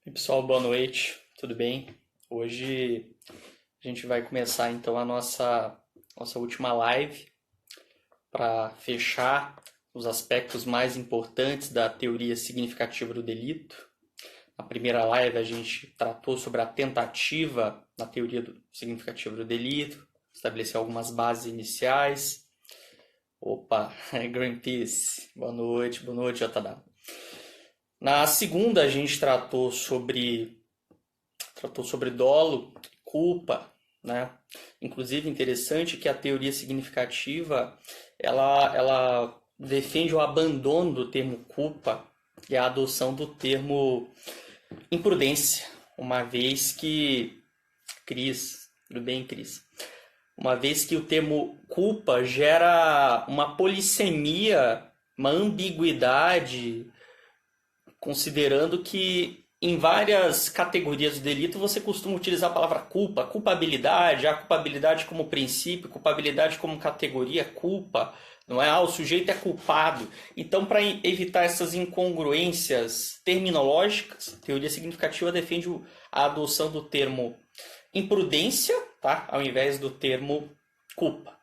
E pessoal, boa noite, tudo bem? Hoje a gente vai começar então a nossa última live para fechar os aspectos mais importantes da teoria significativa do delito. Na primeira live a gente tratou sobre a tentativa na teoria significativa do delito, estabeleceu algumas bases iniciais. Opa, Greenpeace, boa noite, JW. Na segunda a gente tratou sobre dolo, culpa, né? Inclusive interessante que a teoria significativa ela defende o abandono do termo culpa e a adoção do termo imprudência, uma vez que tudo bem, Cris? Uma vez que o termo culpa gera uma polissemia, uma ambiguidade, considerando que em várias categorias do delito você costuma utilizar a palavra culpa, culpabilidade, a culpabilidade como princípio, culpabilidade como categoria, culpa, não é? O sujeito é culpado. Então, para evitar essas incongruências terminológicas, a teoria significativa defende a adoção do termo imprudência, tá? Ao invés do termo culpa.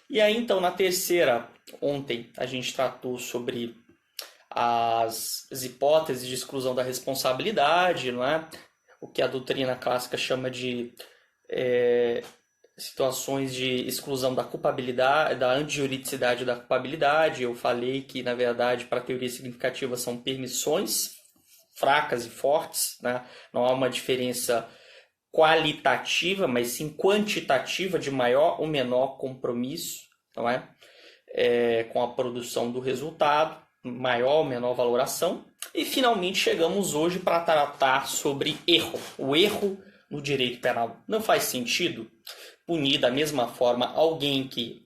E aí, então, na terceira, ontem, a gente tratou sobre as hipóteses de exclusão da responsabilidade, não é? O que a doutrina clássica chama de situações de exclusão da culpabilidade, da antijuridicidade da culpabilidade. Eu falei que, na verdade, para a teoria significativa são permissões fracas e fortes, né? Não há uma diferença qualitativa, mas sim quantitativa de maior ou menor compromisso, não é? Com a produção do resultado, maior ou menor valoração. E finalmente chegamos hoje para tratar sobre erro. O erro no direito penal. Não faz sentido punir da mesma forma alguém que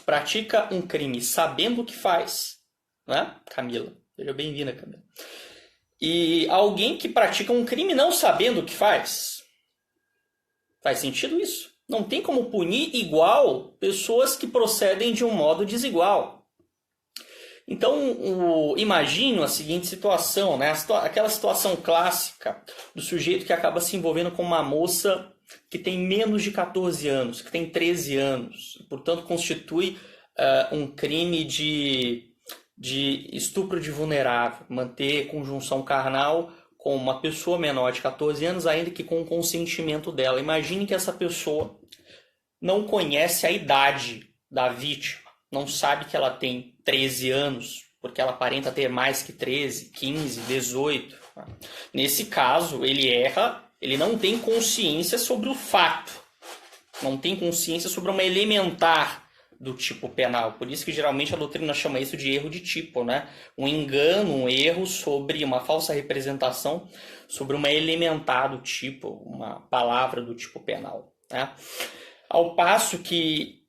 pratica um crime sabendo o que faz, né, Camila? Seja bem-vinda, Camila. E alguém que pratica um crime não sabendo o que faz. Faz sentido isso? Não tem como punir igual pessoas que procedem de um modo desigual. Então, imagino a seguinte situação, né? Aquela situação clássica do sujeito que acaba se envolvendo com uma moça que tem menos de 14 anos, que tem 13 anos, portanto constitui um crime de estupro de vulnerável, manter conjunção carnal com uma pessoa menor de 14 anos, ainda que com o consentimento dela. Imagine que essa pessoa não conhece a idade da vítima, não sabe que ela tem 13 anos, porque ela aparenta ter mais que 13, 15, 18. Nesse caso, ele erra, ele não tem consciência sobre o fato, não tem consciência sobre uma elementar do tipo penal. Por isso que geralmente a doutrina chama isso de erro de tipo, né? Um engano, um erro sobre uma falsa representação sobre uma elementar do tipo, uma palavra do tipo penal, né? Ao passo que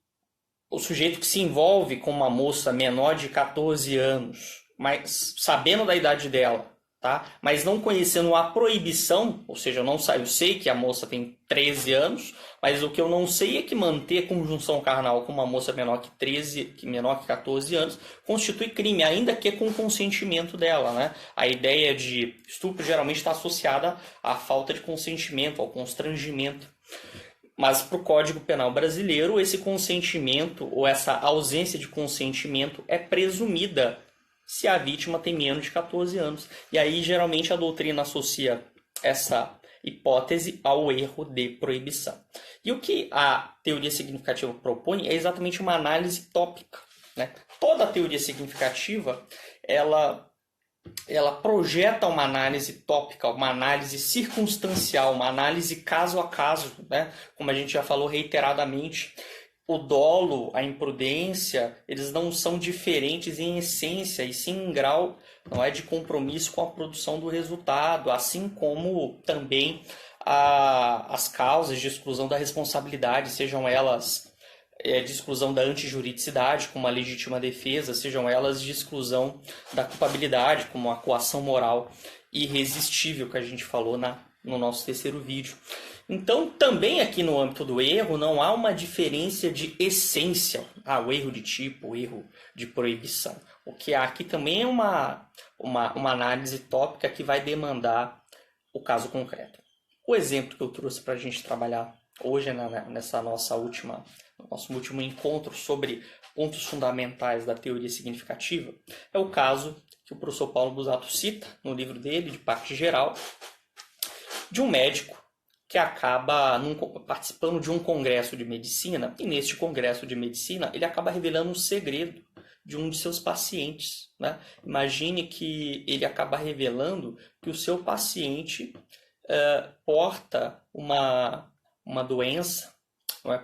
o sujeito que se envolve com uma moça menor de 14 anos, mas sabendo da idade dela, tá? Mas não conhecendo a proibição, ou seja, eu sei que a moça tem 13 anos, mas o que eu não sei é que manter conjunção carnal com uma moça menor que 14 anos constitui crime, ainda que com o consentimento dela, né? A ideia de estupro geralmente está associada à falta de consentimento, ao constrangimento. Mas para o Código Penal brasileiro, esse consentimento ou essa ausência de consentimento é presumida se a vítima tem menos de 14 anos. E aí, geralmente, a doutrina associa essa hipótese ao erro de proibição. E o que a teoria significativa propõe é exatamente uma análise tópica, né? Toda a teoria significativa, ela projeta uma análise tópica, uma análise circunstancial, uma análise caso a caso, né? Como a gente já falou reiteradamente, o dolo, a imprudência, eles não são diferentes em essência, e sim em grau, não é, de compromisso com a produção do resultado, assim como também as causas de exclusão da responsabilidade, sejam elas de exclusão da antijuridicidade, como a legítima defesa, sejam elas de exclusão da culpabilidade, como a coação moral irresistível, que a gente falou no nosso terceiro vídeo. Então, também aqui no âmbito do erro, não há uma diferença de essência. O erro de tipo, o erro de proibição. O que há aqui também é uma análise tópica que vai demandar o caso concreto. O exemplo que eu trouxe para a gente trabalhar hoje, nessa nosso último encontro sobre pontos fundamentais da teoria significativa, é o caso que o professor Paulo Busato cita no livro dele, de parte geral, de um médico que acaba participando de um congresso de medicina, e neste congresso de medicina ele acaba revelando um segredo de um de seus pacientes. Né? Imagine que ele acaba revelando que o seu paciente porta uma doença,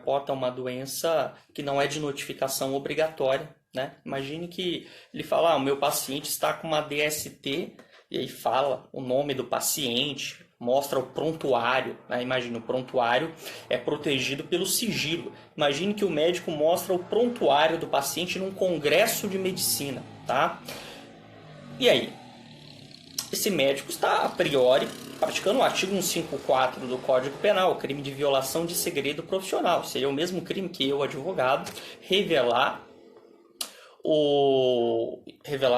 porta uma doença que não é de notificação obrigatória. Né? Imagine que ele fala, o meu paciente está com uma DST, e aí fala o nome do paciente, mostra o prontuário. Né? Imagina, o prontuário é protegido pelo sigilo. Imagine que o médico mostra o prontuário do paciente num congresso de medicina. Tá? E aí? Esse médico está, a priori, praticando o artigo 154 do Código Penal, o crime de violação de segredo profissional. Seria o mesmo crime que eu, advogado, revelar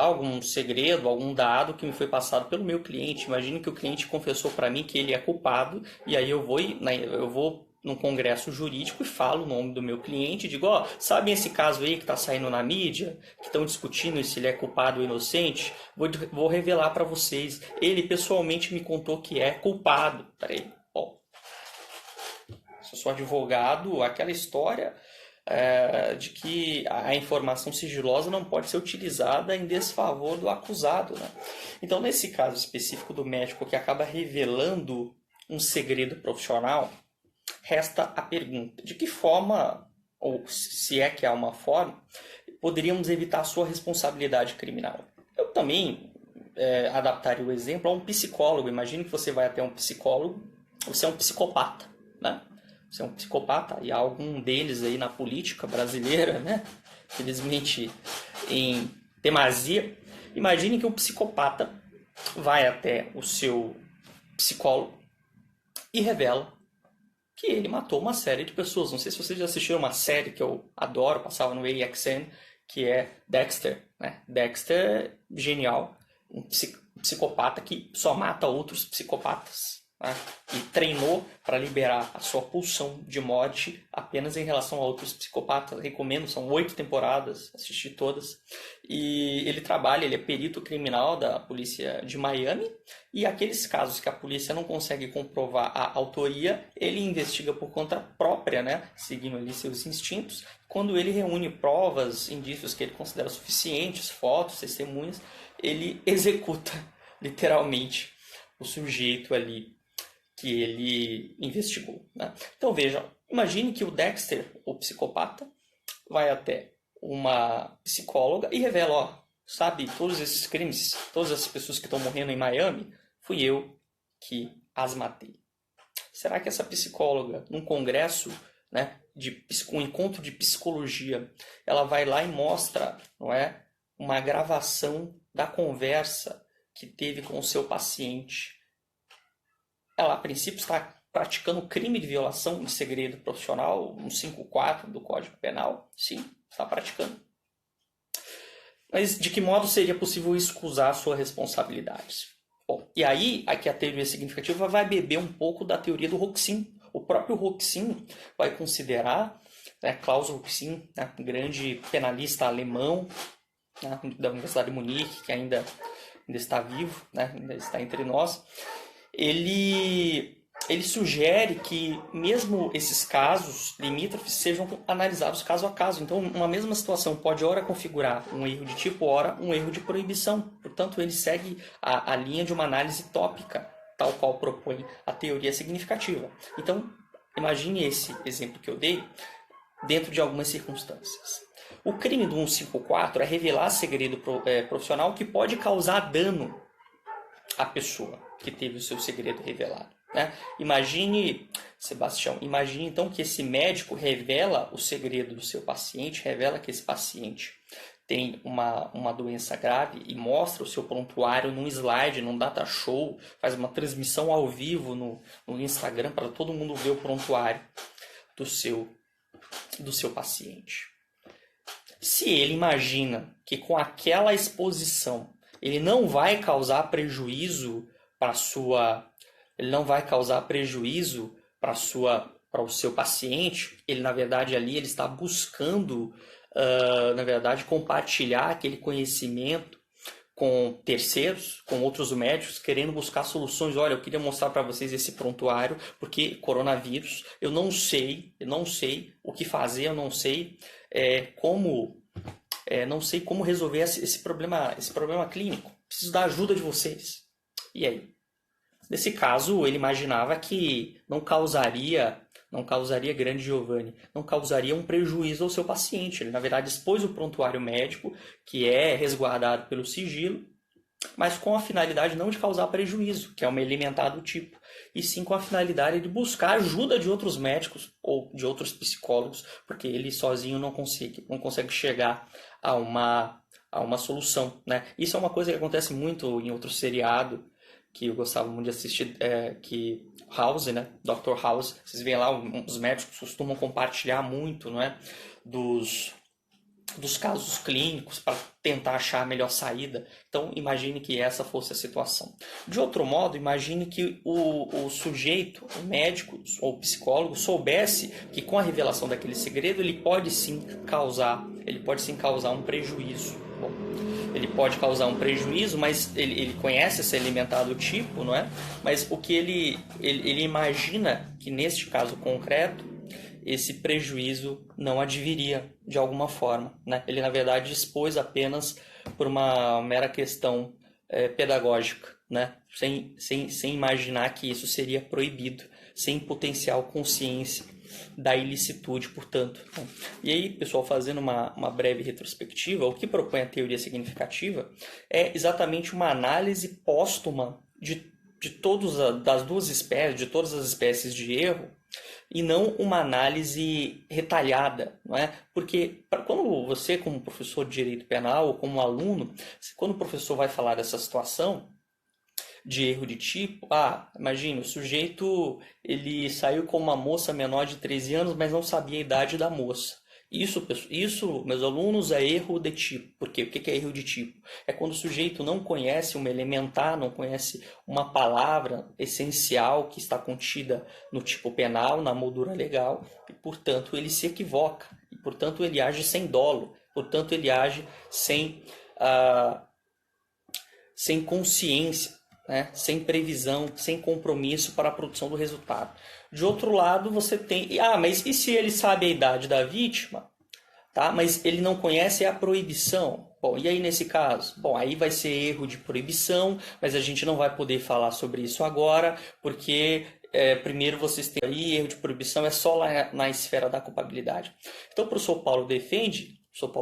algum segredo, algum dado que me foi passado pelo meu cliente. Imagine que o cliente confessou para mim que ele é culpado, e aí eu vou num congresso jurídico e falo o nome do meu cliente e digo, sabem esse caso aí que está saindo na mídia, que estão discutindo se ele é culpado ou inocente? Vou revelar para vocês. Ele pessoalmente me contou que é culpado. Peraí, se eu sou advogado, aquela história de que a informação sigilosa não pode ser utilizada em desfavor do acusado. Né? Então, nesse caso específico do médico que acaba revelando um segredo profissional, resta a pergunta, de que forma, ou se é que há uma forma, poderíamos evitar a sua responsabilidade criminal? Eu também adaptaria o exemplo a um psicólogo. Imagine que você vai até um psicólogo, você é um psicopata, né? Você é um psicopata, e há algum deles aí na política brasileira, né? Felizmente em demasia. Imagine que um psicopata vai até o seu psicólogo e revela que ele matou uma série de pessoas. Não sei se vocês já assistiram uma série que eu adoro, passava no AXN, que é Dexter. Né? Dexter, genial. Um psicopata que só mata outros psicopatas. Né? E treinou para liberar a sua pulsão de morte apenas em relação a outros psicopatas. Recomendo, são 8 temporadas, assisti todas. E ele é perito criminal da polícia de Miami, e aqueles casos que a polícia não consegue comprovar a autoria, ele investiga por conta própria, né? Seguindo ali seus instintos. Quando ele reúne provas, indícios que ele considera suficientes, fotos, testemunhas, ele executa literalmente o sujeito ali que ele investigou. Né? Então vejam, imagine que o Dexter, o psicopata, vai até uma psicóloga e revela, sabe, todos esses crimes, todas essas pessoas que estão morrendo em Miami, fui eu que as matei. Será que essa psicóloga, num congresso, né, um encontro de psicologia, ela vai lá e mostra, não é, uma gravação da conversa que teve com o seu paciente? Ela, a princípio, está praticando crime de violação de segredo profissional, 154 do Código Penal. Sim, está praticando. Mas de que modo seria possível excusar suas responsabilidades? Bom, e aí, aqui a teoria significativa vai beber um pouco da teoria do Roxin. O próprio Roxin vai considerar, né, Klaus Roxin, né, um grande penalista alemão, né, da Universidade de Munique, que ainda está vivo, né, ainda está entre nós. Ele sugere que mesmo esses casos limítrofes sejam analisados caso a caso. Então, uma mesma situação pode ora configurar um erro de tipo, ora um erro de proibição. Portanto, ele segue a linha de uma análise tópica, tal qual propõe a teoria significativa. Então, imagine esse exemplo que eu dei dentro de algumas circunstâncias. O crime do 154 é revelar segredo profissional que pode causar dano à pessoa que teve o seu segredo revelado. Né? Imagine, Sebastião, então que esse médico revela o segredo do seu paciente, revela que esse paciente tem uma doença grave e mostra o seu prontuário num slide, num data show, faz uma transmissão ao vivo no Instagram para todo mundo ver o prontuário do seu paciente. Se ele imagina que com aquela exposição ele não vai causar prejuízo para o seu paciente, ele na verdade ali ele está buscando na verdade compartilhar aquele conhecimento com terceiros, com outros médicos, querendo buscar soluções. Olha, eu queria mostrar para vocês esse prontuário, porque coronavírus, eu não sei o que fazer, eu não sei como resolver esse problema clínico. Preciso da ajuda de vocês. E aí? Nesse caso, ele imaginava que não causaria grande Giovanni, não causaria um prejuízo ao seu paciente. Ele, na verdade, expôs o prontuário médico, que é resguardado pelo sigilo, mas com a finalidade não de causar prejuízo, que é uma elementar do tipo, e sim com a finalidade de buscar ajuda de outros médicos ou de outros psicólogos, porque ele sozinho não consegue chegar a uma solução, né? Isso é uma coisa que acontece muito em outro seriado, que eu gostava muito de assistir, que House, né? Dr. House, vocês veem lá, os médicos costumam compartilhar muito, não é? Dos casos clínicos para tentar achar a melhor saída. Então, imagine que essa fosse a situação. De outro modo, imagine que o sujeito, o médico ou o psicólogo, soubesse que com a revelação daquele segredo, ele pode sim causar um prejuízo. Bom, ele pode causar um prejuízo, mas ele conhece esse elementar do tipo, não é? Mas o que ele imagina que neste caso concreto, esse prejuízo não adviria de alguma forma, né? Ele, na verdade, expôs apenas por uma mera questão pedagógica, né? Sem imaginar que isso seria proibido, sem potencial consciência da ilicitude, portanto. Né? E aí, pessoal, fazendo uma breve retrospectiva, o que propõe a teoria significativa é exatamente uma análise póstuma de das duas espécies, de todas as espécies de erro, e não uma análise retalhada, não é? Porque quando você, como professor de direito penal ou como aluno, quando o professor vai falar dessa situação de erro de tipo, imagina, o sujeito ele saiu com uma moça menor de 13 anos, mas não sabia a idade da moça. Isso, meus alunos, é erro de tipo. Por quê? O que é erro de tipo? É quando o sujeito não conhece uma elementar, não conhece uma palavra essencial que está contida no tipo penal, na moldura legal, e, portanto, ele se equivoca. E, portanto, ele age sem dolo. Portanto, ele age sem consciência, né? Sem previsão, sem compromisso para a produção do resultado. De outro lado, você tem... mas e se ele sabe a idade da vítima, tá? Mas ele não conhece a proibição? Bom, e aí nesse caso? Bom, aí vai ser erro de proibição, mas a gente não vai poder falar sobre isso agora, porque primeiro vocês têm aí, erro de proibição é só lá na esfera da culpabilidade. Então o professor Paulo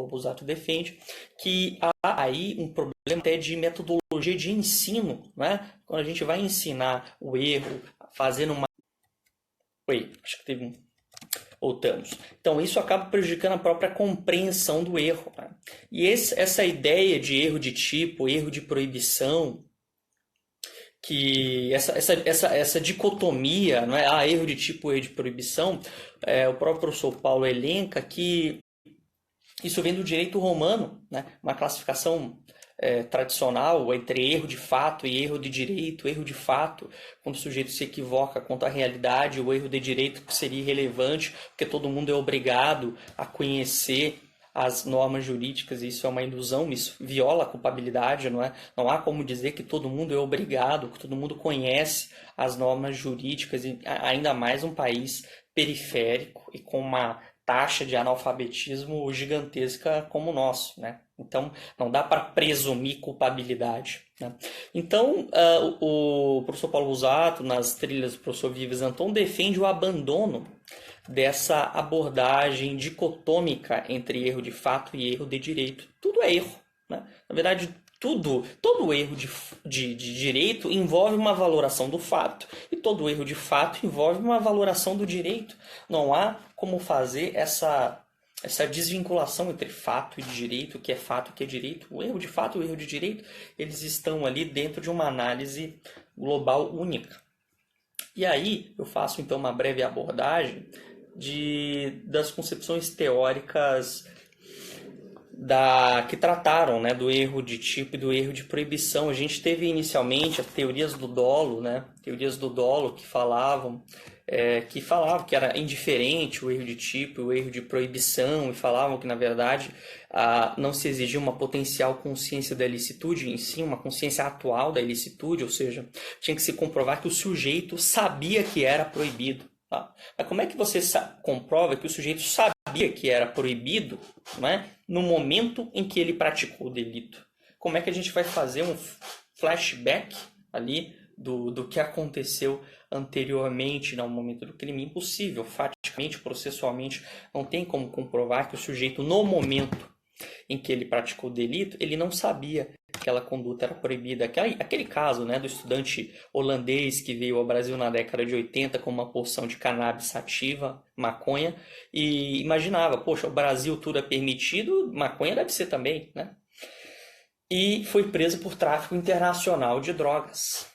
Busato defende que há aí um problema até de metodologia de ensino, né? Quando a gente vai ensinar o erro, fazendo uma... acho que teve um... Voltamos. Então, isso acaba prejudicando a própria compreensão do erro. Né? E essa ideia de erro de tipo, erro de proibição, que essa dicotomia, não é? Erro de tipo, erro de proibição, o próprio professor Paulo elenca que isso vem do direito romano, né? Uma classificação tradicional entre erro de fato e erro de direito. Erro de fato, quando o sujeito se equivoca quanto à realidade, o erro de direito que seria irrelevante, porque todo mundo é obrigado a conhecer as normas jurídicas, e isso é uma ilusão, isso viola a culpabilidade, não é? Não há como dizer que todo mundo é obrigado, que todo mundo conhece as normas jurídicas, e ainda mais um país periférico e com uma taxa de analfabetismo gigantesca como o nosso, né? Então, não dá para presumir culpabilidade, né? Então, o professor Paulo Busato, nas trilhas do professor Vives Anton, defende o abandono dessa abordagem dicotômica entre erro de fato e erro de direito. Tudo é erro, né? Na verdade, todo erro de direito envolve uma valoração do fato, e todo erro de fato envolve uma valoração do direito. Não há como fazer essa essa desvinculação entre fato e direito, o que é fato e o que é direito, o erro de fato e o erro de direito, eles estão ali dentro de uma análise global única. E aí eu faço então uma breve abordagem das concepções teóricas que trataram, né, do erro de tipo e do erro de proibição. A gente teve inicialmente as teorias do dolo, né, teorias do dolo que falavam que era indiferente o erro de tipo e o erro de proibição, e falavam que, na verdade, não se exigia uma potencial consciência da ilicitude, em si, uma consciência atual da ilicitude, ou seja, tinha que se comprovar que o sujeito sabia que era proibido. Tá? Mas como é que você comprova que o sujeito sabia que era proibido, né, no momento em que ele praticou o delito? Como é que a gente vai fazer um flashback ali do que aconteceu anteriormente no momento do crime? Impossível, faticamente, processualmente, não tem como comprovar que o sujeito, no momento em que ele praticou o delito, ele não sabia que aquela conduta era proibida. Aquele caso, né, do estudante holandês que veio ao Brasil na década de 80 com uma porção de cannabis sativa, maconha, e imaginava, poxa, o Brasil tudo é permitido, maconha deve ser também, né? E foi preso por tráfico internacional de drogas.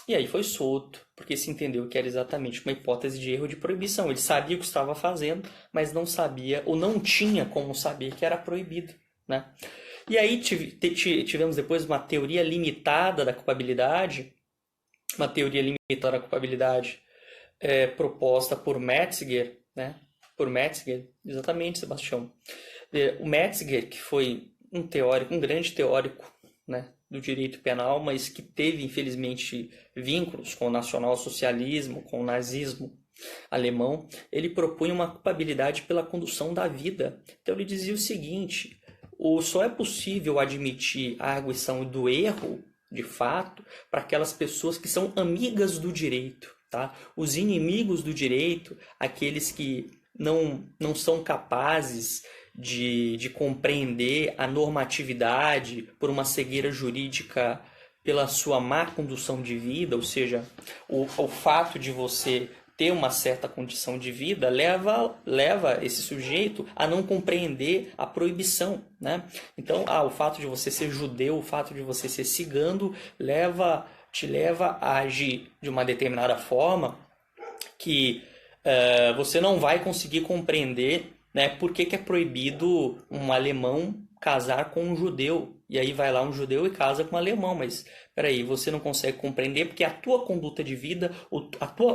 E aí foi solto, porque se entendeu que era exatamente uma hipótese de erro de proibição. Ele sabia o que estava fazendo, mas não sabia, ou não tinha como saber que era proibido, né? E aí tivemos depois uma teoria limitada da culpabilidade, proposta por Metzger, né? Por Metzger, exatamente, Sebastião. O Metzger, que foi um grande teórico, né, do direito penal, mas que teve, infelizmente, vínculos com o nacionalsocialismo, com o nazismo alemão, ele propunha uma culpabilidade pela condução da vida. Então ele dizia o seguinte: só é possível admitir a arguição do erro, de fato, para aquelas pessoas que são amigas do direito, tá? Os inimigos do direito, aqueles que não são capazes de compreender a normatividade por uma cegueira jurídica pela sua má condução de vida, ou seja, o fato de você ter uma certa condição de vida leva esse sujeito a não compreender a proibição, né? Então, o fato de você ser judeu, o fato de você ser cigano te leva a agir de uma determinada forma que você não vai conseguir compreender, né, por que é proibido um alemão casar com um judeu. E aí vai lá um judeu e casa com um alemão, mas peraí, você não consegue compreender porque a tua conduta de vida,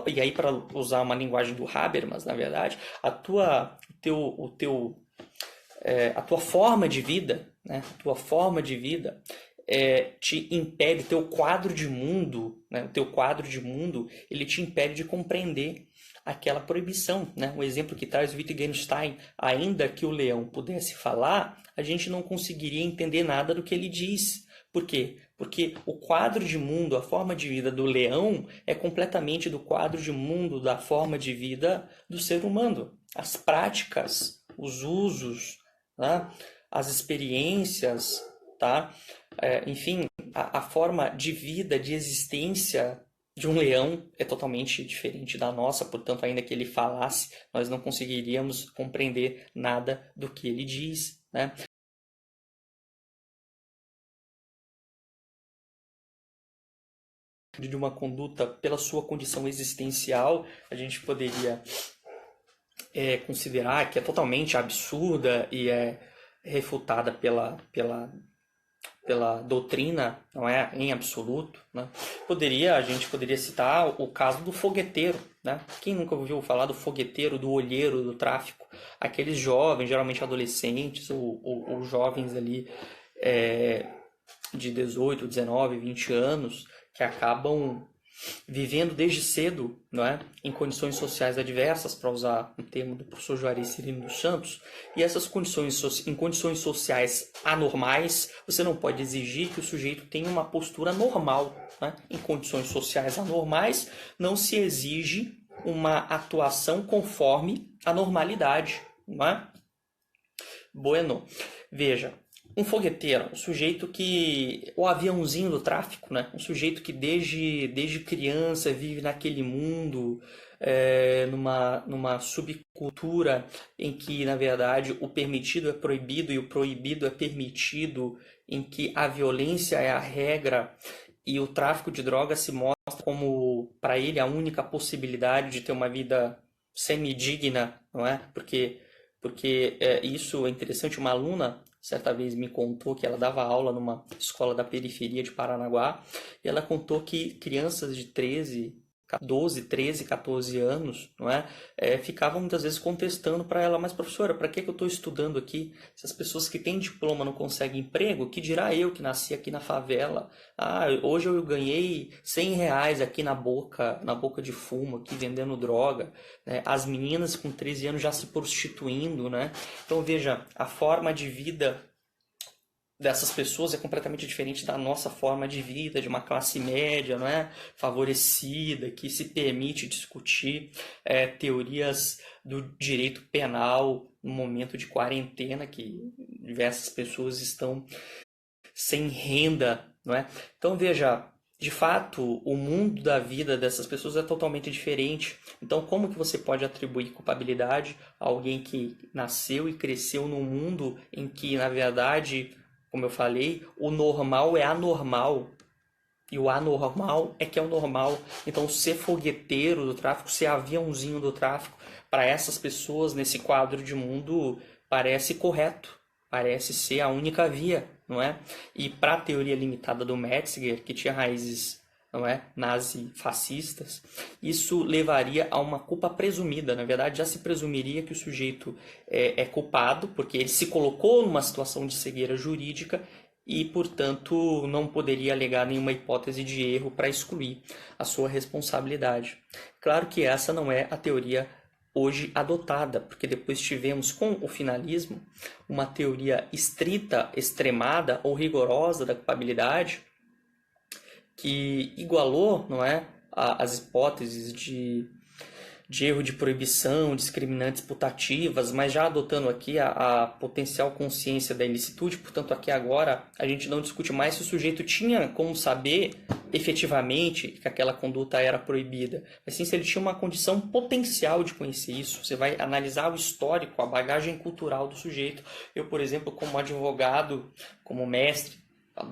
e aí, para usar uma linguagem do Habermas, na verdade, a tua forma de vida, né, a tua forma de vida te impede, teu quadro de mundo, né, o teu quadro de mundo, ele te impede de compreender aquela proibição, né? O exemplo que traz Wittgenstein: ainda que o leão pudesse falar, a gente não conseguiria entender nada do que ele diz. Por quê? Porque o quadro de mundo, a forma de vida do leão é completamente do quadro de mundo, da forma de vida do ser humano. As práticas, os usos, tá? As experiências, tá? Enfim, a forma de vida, de existência de um leão é totalmente diferente da nossa, portanto, ainda que ele falasse, nós não conseguiríamos compreender nada do que ele diz, né? De uma conduta pela sua condição existencial, a gente poderia considerar que é totalmente absurda e é refutada pela doutrina, não é, em absoluto, né? A gente poderia citar o caso do fogueteiro, né? Quem nunca ouviu falar do fogueteiro, do olheiro do tráfico? Aqueles jovens, geralmente adolescentes ou jovens ali de 18, 19, 20 anos, que acabam vivendo desde cedo, não é, em condições sociais adversas, para usar um termo do professor Juarez Cirino dos Santos, e essas condições, em condições sociais anormais, você não pode exigir que o sujeito tenha uma postura normal, né? Em condições sociais anormais, não se exige uma atuação conforme a normalidade, não é? Bueno, veja, um fogueteiro, um sujeito que... O aviãozinho do tráfico, né? Um sujeito que desde criança vive naquele mundo, numa subcultura em que, na verdade, o permitido é proibido e o proibido é permitido, em que a violência é a regra e o tráfico de drogas se mostra como, para ele, a única possibilidade de ter uma vida semidigna, não é? Porque isso é interessante. Uma aluna certa vez me contou que ela dava aula numa escola da periferia de Paranaguá, e ela contou que crianças de 12, 13, 14 anos, não é? Ficavam muitas vezes contestando para ela: mas professora, para que eu estou estudando aqui? Se as pessoas que têm diploma não conseguem emprego, que dirá eu que nasci aqui na favela? Hoje eu ganhei R$ 100 aqui na boca de fumo, aqui vendendo droga, né? As meninas com 13 anos já se prostituindo, né? Então veja, a forma de vida dessas pessoas é completamente diferente da nossa forma de vida, de uma classe média, não é? Favorecida, que se permite discutir teorias do direito penal no momento de quarentena, que diversas pessoas estão sem renda, não é? Então veja, de fato, o mundo da vida dessas pessoas é totalmente diferente. Então, como que você pode atribuir culpabilidade a alguém que nasceu e cresceu num mundo em que, na verdade, como eu falei, o normal é anormal e o anormal é que é o normal? Então, ser fogueteiro do tráfico, ser aviãozinho do tráfico, para essas pessoas nesse quadro de mundo parece correto, parece ser a única via, não é? E para a teoria limitada do Metzger, que tinha raízes, não é, nazi-fascistas, isso levaria a uma culpa presumida. Na verdade, já se presumiria que o sujeito é culpado, porque ele se colocou numa situação de cegueira jurídica e, portanto, não poderia alegar nenhuma hipótese de erro para excluir a sua responsabilidade. Claro que essa não é a teoria hoje adotada, porque depois tivemos, com o finalismo, uma teoria estrita, extremada ou rigorosa da culpabilidade, que igualou, não é, as hipóteses de erro de proibição, discriminantes putativas, mas já adotando aqui a potencial consciência da ilicitude. Portanto, aqui agora a gente não discute mais se o sujeito tinha como saber efetivamente que aquela conduta era proibida, mas sim se ele tinha uma condição potencial de conhecer isso. Você vai analisar o histórico, a bagagem cultural do sujeito. Eu, por exemplo, como advogado, como mestre,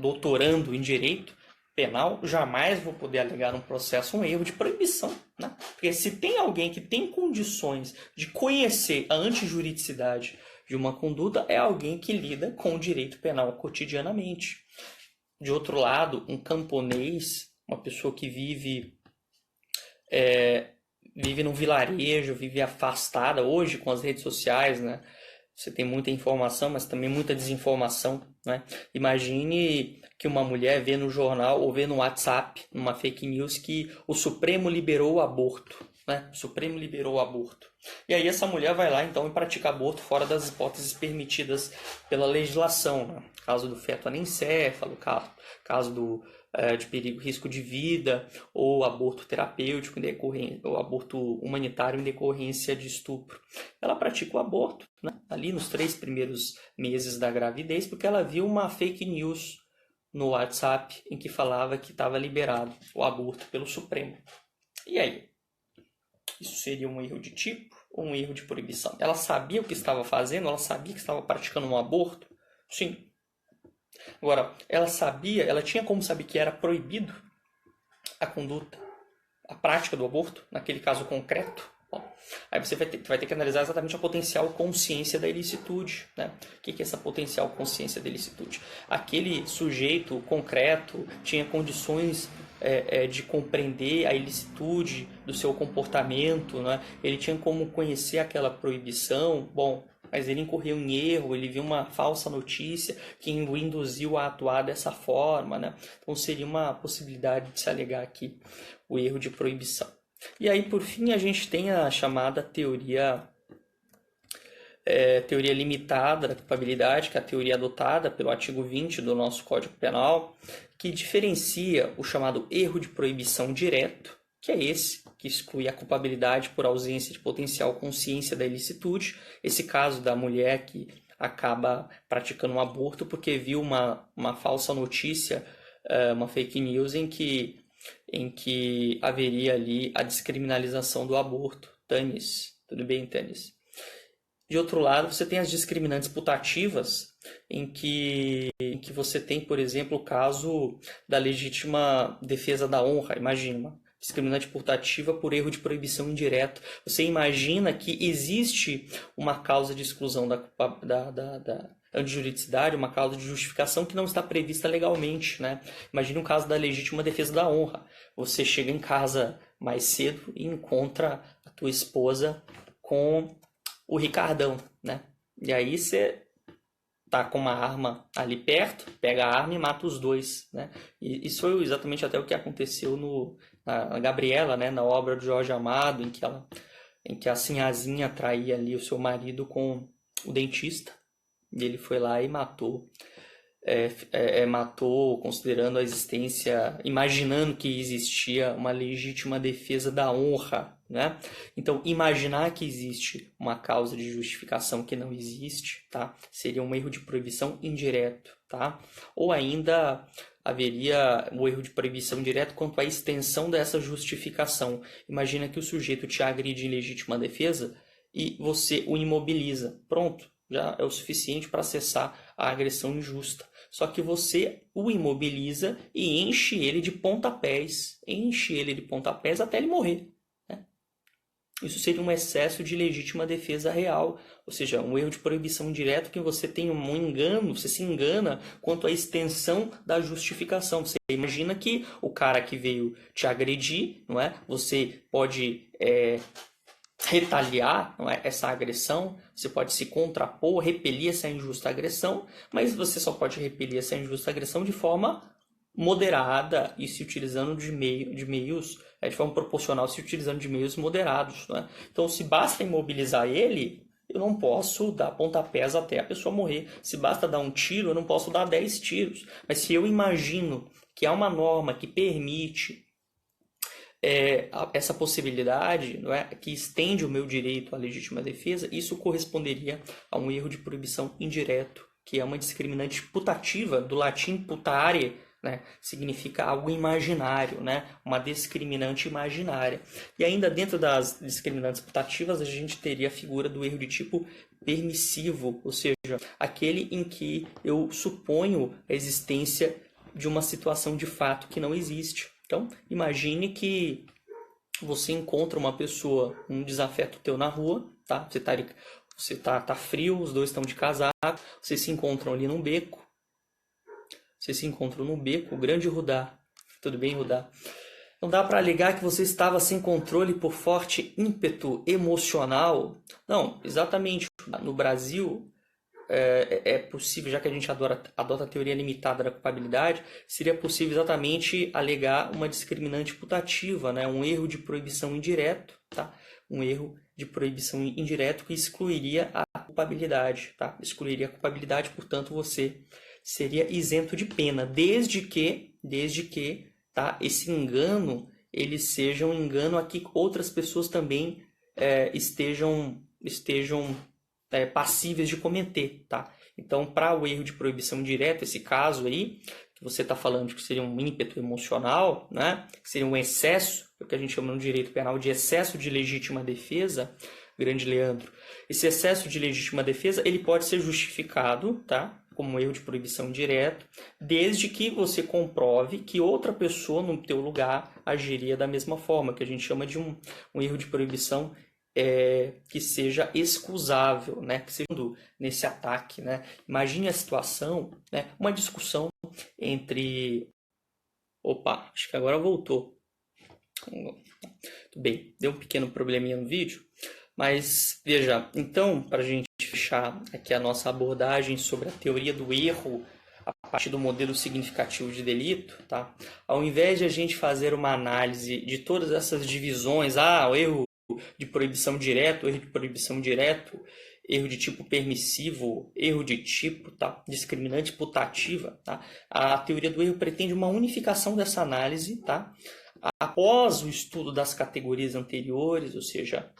doutorando em direito penal, jamais vou poder alegar um processo um erro de proibição, né? Porque se tem alguém que tem condições de conhecer a antijuridicidade de uma conduta, é alguém que lida com o direito penal cotidianamente. De outro lado, um camponês, uma pessoa que vive num vilarejo, vive afastada hoje com as redes sociais, né? Você tem muita informação, mas também muita desinformação, né? Imagine que uma mulher vê no jornal ou vê no WhatsApp, numa fake news, que o Supremo liberou o aborto, né? O Supremo liberou o aborto. E aí essa mulher vai lá, então, e pratica aborto fora das hipóteses permitidas pela legislação, né? Caso do feto anencéfalo, caso de perigo, risco de vida, ou aborto terapêutico, ou aborto humanitário em decorrência de estupro. Ela pratica o aborto, né, ali nos 3 primeiros meses da gravidez, porque ela viu uma fake news no WhatsApp em que falava que estava liberado o aborto pelo Supremo. E aí? Isso seria um erro de tipo ou um erro de proibição? Ela sabia o que estava fazendo? Ela sabia que estava praticando um aborto? Sim. Agora, ela tinha como saber que era proibido a conduta, a prática do aborto, naquele caso concreto? Bom, aí você vai ter que analisar exatamente a potencial consciência da ilicitude, né? O que é essa potencial consciência da ilicitude? Aquele sujeito concreto tinha condições de compreender a ilicitude do seu comportamento, né? Ele tinha como conhecer aquela proibição. Bom, mas ele incorreu em erro, ele viu uma falsa notícia que o induziu a atuar dessa forma, né? Então seria uma possibilidade de se alegar aqui o erro de proibição. E aí, por fim, a gente tem a chamada teoria limitada da culpabilidade, que é a teoria adotada pelo artigo 20 do nosso Código Penal, que diferencia o chamado erro de proibição direto, que é esse, que exclui a culpabilidade por ausência de potencial consciência da ilicitude. Esse caso da mulher que acaba praticando um aborto porque viu uma falsa notícia, uma fake news em que haveria ali a descriminalização do aborto. Tânis, tudo bem, Tânis? De outro lado, você tem as discriminantes putativas, em que você tem, por exemplo, o caso da legítima defesa da honra. Imagina, uma discriminante putativa por erro de proibição indireto. Você imagina que existe uma causa de exclusão da antijuridicidade, uma causa de justificação que não está prevista legalmente, né? Imagine um caso da legítima defesa da honra. Você chega em casa mais cedo e encontra a tua esposa com o Ricardão, né? E aí você tá com uma arma ali perto, pega a arma e mata os dois, né? E isso foi exatamente até o que aconteceu na Gabriela, né? Na obra de Jorge Amado, em que a sinhazinha traía ali o seu marido com o dentista. E ele foi lá e matou. Matou considerando a existência, imaginando que existia uma legítima defesa da honra, né? Então, imaginar que existe uma causa de justificação que não existe, tá? Seria um erro de proibição indireto, tá? Ou ainda haveria o erro de proibição direto quanto à extensão dessa justificação. Imagina que o sujeito te agride em legítima defesa e você o imobiliza. Pronto, já é o suficiente para cessar a agressão injusta. Só que você o imobiliza e enche ele de pontapés até ele morrer, né? Isso seria um excesso de legítima defesa real, ou seja, um erro de proibição direto que você tem um engano, você se engana quanto à extensão da justificação. Você imagina que o cara que veio te agredir, não é? Você pode retaliar, não é, essa agressão, você pode se contrapor, repelir essa injusta agressão, mas você só pode repelir essa injusta agressão de forma moderada e se utilizando de meios, de forma proporcional, se utilizando de meios moderados, não é? Então, se basta imobilizar ele, eu não posso dar pontapés até a pessoa morrer. Se basta dar um tiro, eu não posso dar 10 tiros. Mas se eu imagino que há uma norma que permite essa possibilidade, não é, que estende o meu direito à legítima defesa, isso corresponderia a um erro de proibição indireto, que é uma discriminante putativa, do latim putare, né, significa algo imaginário, né, uma discriminante imaginária. E ainda dentro das discriminantes putativas, a gente teria a figura do erro de tipo permissivo, ou seja, aquele em que eu suponho a existência de uma situação de fato que não existe. Então, imagine que você encontra uma pessoa, um desafeto teu na rua, tá? Você tá frio, os dois estão de casaco, vocês se encontram ali num beco. Grande Rudá. Tudo bem, Rudá? Não dá para alegar que você estava sem controle por forte ímpeto emocional. Não, exatamente. No Brasil, é possível, já que a gente adota a teoria limitada da culpabilidade, seria possível exatamente alegar uma discriminante putativa, né? Um erro de proibição indireto, tá? Um erro de proibição indireto que excluiria a culpabilidade, tá? Excluiria a culpabilidade, portanto, você seria isento de pena, desde que, tá? Esse engano, ele seja um engano a que outras pessoas também estejam passíveis de cometer, tá? Então, para o erro de proibição direta, esse caso aí, que você está falando de que seria um ímpeto emocional, né? Que seria um excesso, o que a gente chama no direito penal de excesso de legítima defesa, grande Leandro. Esse excesso de legítima defesa, ele pode ser justificado, tá? Como um erro de proibição direto, desde que você comprove que outra pessoa no teu lugar agiria da mesma forma, que a gente chama de um erro de proibição que seja excusável, né? Que seja nesse ataque, né? Imagine a situação, né? Uma discussão entre... Opa, acho que agora voltou. Tudo bem, deu um pequeno probleminha no vídeo, mas veja, então, para a gente fechar aqui a nossa abordagem sobre a teoria do erro a partir do modelo significativo de delito, tá? Ao invés de a gente fazer uma análise de todas essas divisões, o erro de proibição direto, erro de proibição direto, erro de tipo permissivo, erro de tipo, tá? Discriminante putativa, tá? A teoria do erro pretende uma unificação dessa análise, tá? Após o estudo das categorias anteriores, ou seja,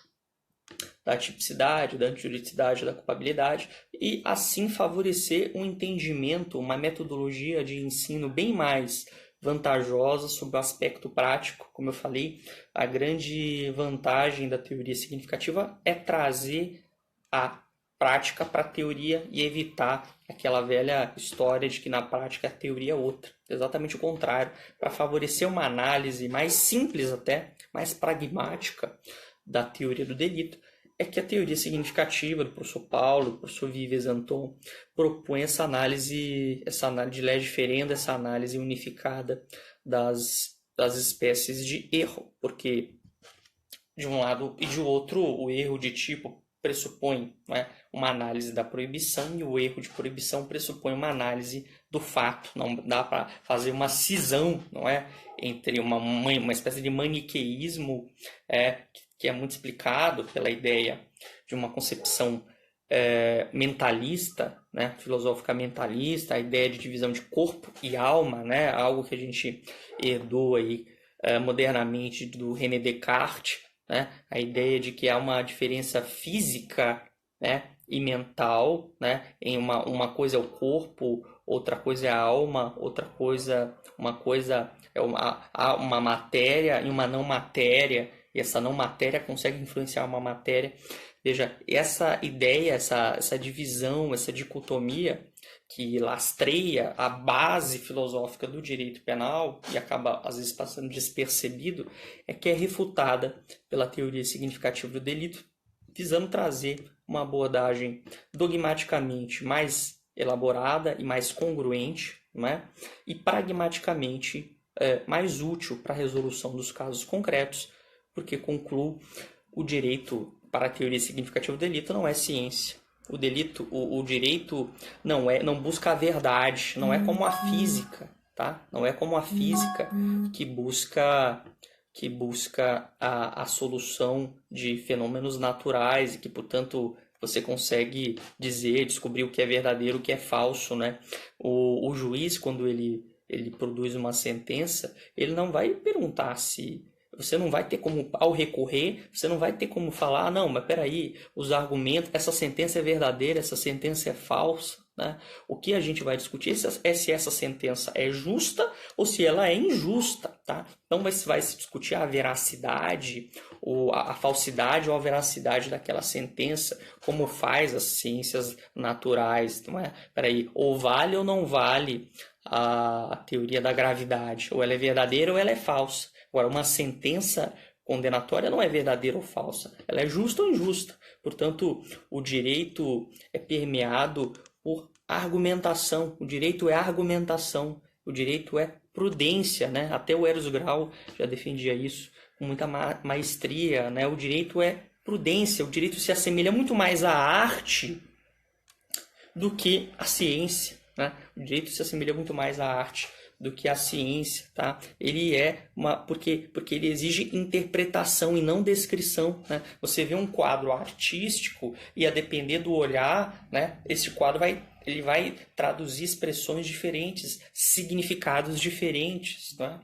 da tipicidade, da antijuridicidade, da culpabilidade, e assim favorecer um entendimento, uma metodologia de ensino bem mais vantajosa sobre o aspecto prático. Como eu falei, a grande vantagem da teoria significativa é trazer a prática para a teoria e evitar aquela velha história de que na prática a teoria é outra. Exatamente o contrário, para favorecer uma análise mais simples até, mais pragmática da teoria do delito, é que a teoria significativa do professor Paulo, do professor Vives Anton, propõe essa análise de lege ferenda, essa análise unificada das espécies de erro, porque de um lado e de outro o erro de tipo pressupõe, né, uma análise da proibição, e o erro de proibição pressupõe uma análise do fato. Não dá para fazer uma cisão, não é, entre uma espécie de maniqueísmo que é muito explicado pela ideia de uma concepção mentalista, né, filosófica mentalista, a ideia de divisão de corpo e alma, né, algo que a gente herdou aí modernamente do René Descartes, né, a ideia de que há uma diferença física, né, e mental, né, em uma coisa é o corpo, outra coisa é a alma, outra coisa, uma coisa é uma matéria e uma não matéria, e essa não matéria consegue influenciar uma matéria. Veja, essa ideia, essa divisão, essa dicotomia que lastreia a base filosófica do direito penal e acaba às vezes passando despercebido, que é refutada pela teoria significativa do delito, visando trazer uma abordagem dogmaticamente mais elaborada e mais congruente, né? E pragmaticamente mais útil para a resolução dos casos concretos, porque concluo, o direito para a teoria significativa do delito não é ciência. O direito não busca a verdade, não é como a física, tá? Não é como a física que busca a solução de fenômenos naturais e que, portanto, você consegue descobrir o que é verdadeiro, o que é falso, né? O juiz, quando ele produz uma sentença, ele não vai perguntar se... Você não vai ter como, ao recorrer, você não vai ter como falar, não, mas peraí, os argumentos, essa sentença é verdadeira, essa sentença é falsa, né? O que a gente vai discutir é se essa sentença é justa ou se ela é injusta, tá? Então vai se discutir a veracidade, ou a falsidade ou a veracidade daquela sentença, como faz as ciências naturais, não é? Peraí, ou vale ou não vale a teoria da gravidade, ou ela é verdadeira ou ela é falsa. Agora, uma sentença condenatória não é verdadeira ou falsa, ela é justa ou injusta. Portanto, o direito é permeado por argumentação, o direito é argumentação, o direito é prudência, né? Até o Eros Grau já defendia isso com muita maestria, né? O direito é prudência, o direito se assemelha muito mais à arte do que à ciência, né? O direito se assemelha muito mais à arte do que a ciência, tá? Ele porque ele exige interpretação e não descrição, né? Você vê um quadro artístico e a depender do olhar, né, esse quadro ele vai traduzir expressões diferentes, significados diferentes, né?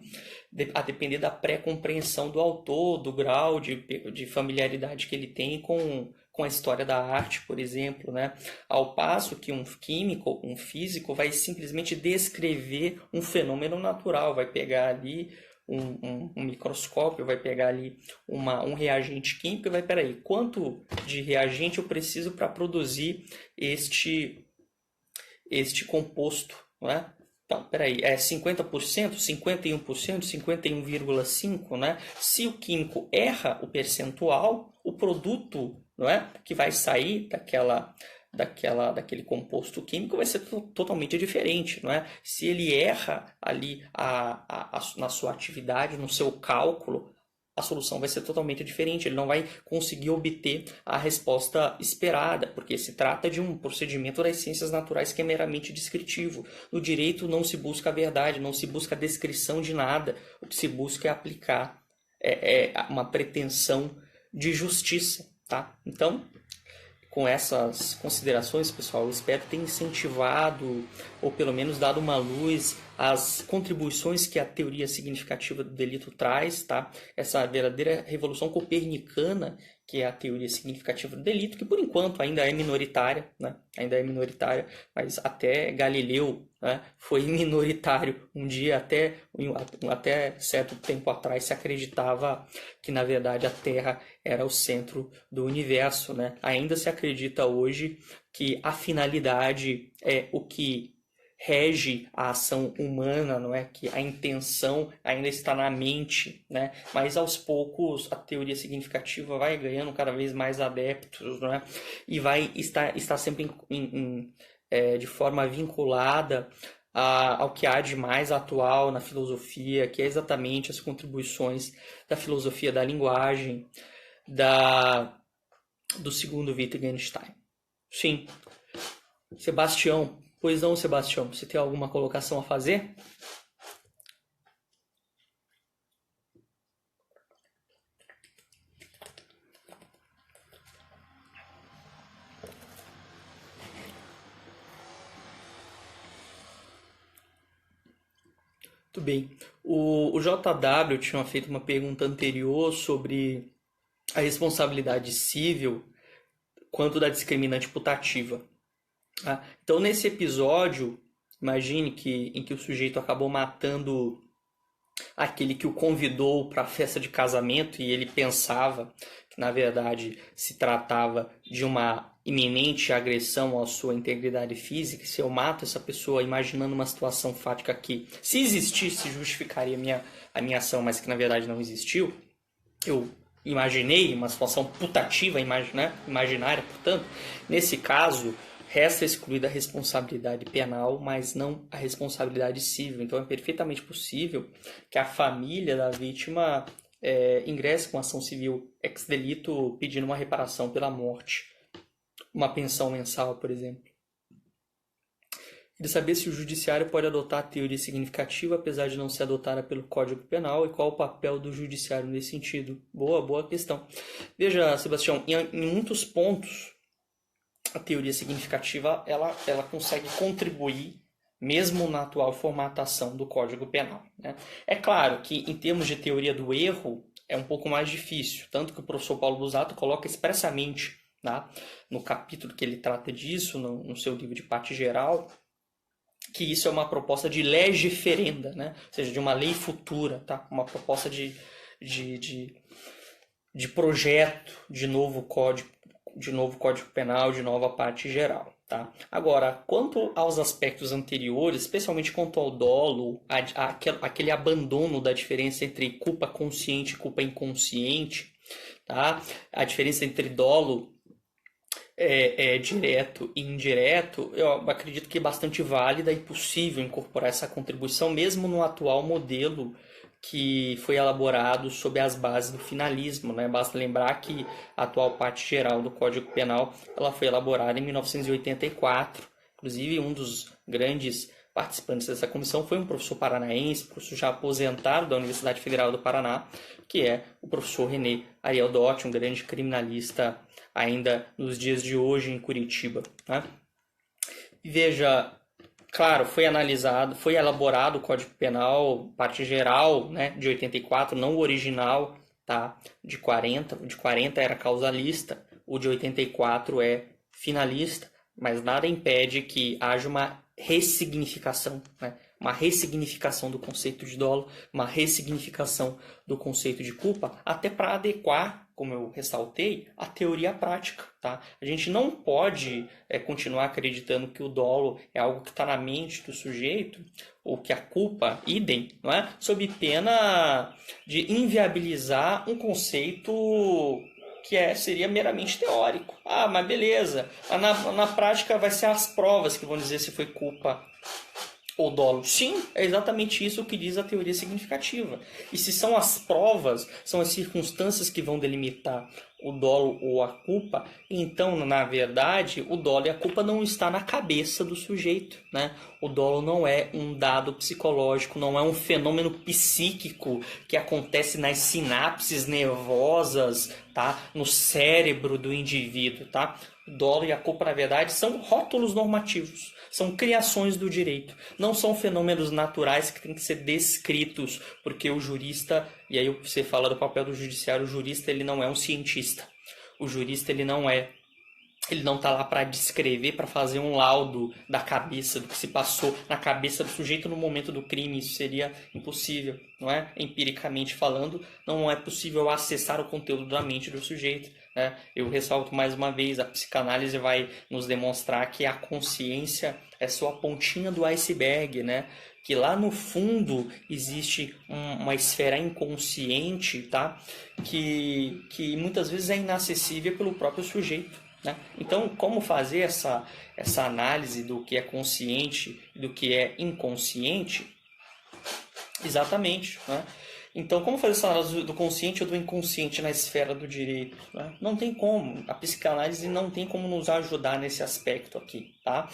A depender da pré-compreensão do autor, do grau de familiaridade que ele tem com a história da arte, por exemplo, né? Ao passo que um químico, um físico, vai simplesmente descrever um fenômeno natural, vai pegar ali um microscópio, vai pegar ali um reagente químico e vai, peraí, quanto de reagente eu preciso para produzir este composto, né? Então, peraí, é 50%, 51%, 51,5%, né? Se o químico erra o percentual, o produto, não é, que vai sair daquele composto químico vai ser totalmente diferente, não é? Se ele erra ali na sua atividade, no seu cálculo, a solução vai ser totalmente diferente, ele não vai conseguir obter a resposta esperada, porque se trata de um procedimento das ciências naturais que é meramente descritivo. No direito não se busca a verdade, não se busca a descrição de nada, o que se busca é aplicar uma pretensão de justiça, tá? Então, com essas considerações, pessoal, eu espero ter incentivado, ou pelo menos dado uma luz às contribuições que a teoria significativa do delito traz, tá? Essa verdadeira revolução copernicana que é a teoria significativa do delito, que por enquanto ainda é minoritária, né? Ainda é minoritária, mas até Galileu, né, foi minoritário. Um dia, até certo tempo atrás, se acreditava que, na verdade, a Terra era o centro do universo, né? Ainda se acredita hoje que a finalidade é o que rege a ação humana, não é? Que a intenção ainda está na mente, né? Mas aos poucos a teoria significativa vai ganhando cada vez mais adeptos, não é? E vai estar sempre de forma vinculada ao que há de mais atual na filosofia, que é exatamente as contribuições da filosofia da linguagem, do segundo Wittgenstein. Sim. Sebastião. Pois não, Sebastião. Você tem alguma colocação a fazer? Muito bem. O JW tinha feito uma pergunta anterior sobre a responsabilidade civil quanto da discriminante putativa. Então, nesse episódio, imagine em que o sujeito acabou matando aquele que o convidou para a festa de casamento e ele pensava que, na verdade, se tratava de uma iminente agressão à sua integridade física. Se eu mato essa pessoa imaginando uma situação fática que, se existisse, justificaria a minha ação, mas que, na verdade, não existiu, eu imaginei uma situação putativa, imaginária, portanto, nesse caso, resta excluída a responsabilidade penal, mas não a responsabilidade civil. Então é perfeitamente possível que a família da vítima ingresse com ação civil ex delito pedindo uma reparação pela morte, uma pensão mensal, por exemplo. Queria saber se o judiciário pode adotar a teoria significativa, apesar de não ser adotada pelo Código Penal, e qual o papel do judiciário nesse sentido. Boa questão. Veja, Sebastião, em muitos pontos, a teoria significativa ela consegue contribuir mesmo na atual formatação do Código Penal, né? É claro que em termos de teoria do erro é um pouco mais difícil, tanto que o professor Paulo Busato coloca expressamente, né, no capítulo que ele trata disso, no seu livro de parte geral, que isso é uma proposta de legiferenda, né? Ou seja, de uma lei futura, tá? Uma proposta de projeto de novo Código Penal, de nova parte geral. Tá? Agora, quanto aos aspectos anteriores, especialmente quanto ao dolo, aquele abandono da diferença entre culpa consciente e culpa inconsciente, tá? A diferença entre dolo direto e indireto, eu acredito que é bastante válida e possível incorporar essa contribuição, mesmo no atual modelo que foi elaborado sob as bases do finalismo, né? Basta lembrar que a atual parte geral do Código Penal ela foi elaborada em 1984. Inclusive, um dos grandes participantes dessa comissão foi um professor paranaense, professor já aposentado da Universidade Federal do Paraná, que é o professor René Ariel Dotti, um grande criminalista ainda nos dias de hoje em Curitiba, né? E veja, claro, foi elaborado o Código Penal, parte geral, né, de 84, não o original, tá, de 40. O de 40 era causalista, o de 84 é finalista, mas nada impede que haja uma ressignificação, né, uma ressignificação do conceito de dolo, uma ressignificação do conceito de culpa, até para adequar, como eu ressaltei, a teoria à prática. Tá? A gente não pode continuar acreditando que o dolo é algo que está na mente do sujeito, ou que a culpa, idem, não é? Sob pena de inviabilizar um conceito que seria meramente teórico. Mas beleza, na prática vai ser as provas que vão dizer se foi culpa ou dolo. Sim, é exatamente isso que diz a teoria significativa. E se são as provas, são as circunstâncias que vão delimitar o dolo ou a culpa, então, na verdade, o dolo e a culpa não está na cabeça do sujeito, né? O dolo não é um dado psicológico, não é um fenômeno psíquico que acontece nas sinapses nervosas, tá? No cérebro do indivíduo, tá? O dolo e a culpa, na verdade, são rótulos normativos. São criações do direito, não são fenômenos naturais que têm que ser descritos, porque o jurista, e aí você fala do papel do judiciário, o jurista ele não é um cientista. O jurista ele não está lá para descrever, para fazer um laudo da cabeça, do que se passou na cabeça do sujeito no momento do crime. Isso seria impossível, não é? Empiricamente falando, não é possível acessar o conteúdo da mente do sujeito, né? Eu ressalto mais uma vez, a psicanálise vai nos demonstrar que a consciência é só a pontinha do iceberg, né? Que lá no fundo existe uma esfera inconsciente, tá? Que muitas vezes é inacessível pelo próprio sujeito, né? Então, como fazer essa análise do que é consciente e do que é inconsciente? Exatamente, né? Então, como fazer essa análise do consciente ou do inconsciente na esfera do direito, né? Não tem como. A psicanálise não tem como nos ajudar nesse aspecto aqui, tá?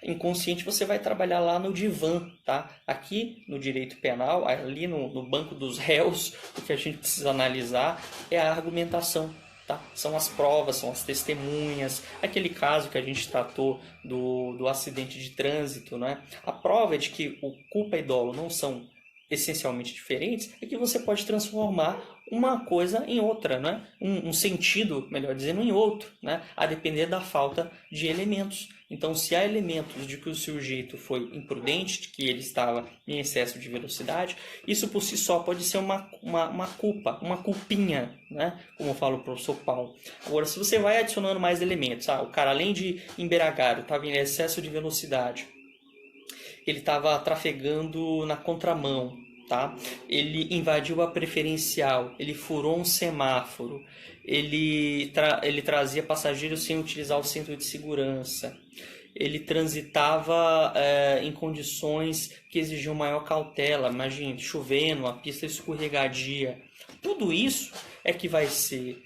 Inconsciente você vai trabalhar lá no divã, tá? Aqui no direito penal, ali no banco dos réus, o que a gente precisa analisar é a argumentação. Tá? São as provas, são as testemunhas, aquele caso que a gente tratou do acidente de trânsito, né? A prova é de que o culpa e dolo não são essencialmente diferentes, é que você pode transformar uma coisa em outra, né? Um sentido, melhor dizendo, em outro, né? A depender da falta de elementos. Então, se há elementos de que o sujeito foi imprudente, de que ele estava em excesso de velocidade, isso por si só pode ser uma culpa, uma culpinha, né? Como fala o professor Paulo. Agora, se você vai adicionando mais elementos, o cara além de embriagado, estava em excesso de velocidade, ele estava trafegando na contramão, tá? Ele invadiu a preferencial, ele furou um semáforo, ele trazia passageiros sem utilizar o cinto de segurança, ele transitava em condições que exigiam maior cautela, imagine, chovendo, a pista escorregadia. Tudo isso é que vai ser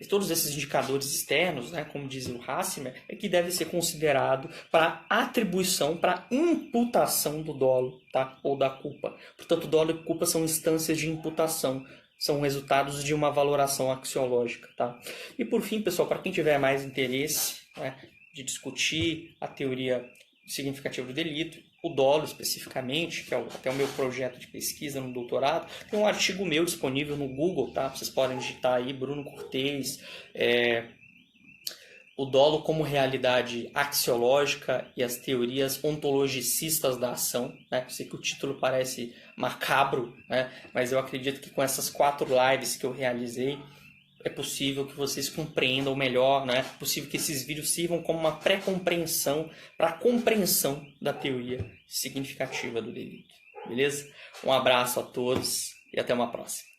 todos esses indicadores externos, né, como dizia o Hassimer, é que deve ser considerado para atribuição, para imputação do dolo, tá, ou da culpa. Portanto, dolo e culpa são instâncias de imputação, são resultados de uma valoração axiológica, tá? E por fim, pessoal, para quem tiver mais interesse, né, de discutir a teoria significativa do delito, o dolo especificamente, que é até o meu projeto de pesquisa no doutorado, tem um artigo meu disponível no Google, tá? Vocês podem digitar aí, Bruno Cortez, o dolo como realidade axiológica e as teorias ontologicistas da ação, né? Eu sei que o título parece macabro, né? Mas eu acredito que com essas 4 lives que eu realizei, é possível que vocês compreendam melhor, né? É possível que esses vídeos sirvam como uma pré-compreensão para a compreensão da teoria significativa do delito. Beleza? Um abraço a todos e até uma próxima.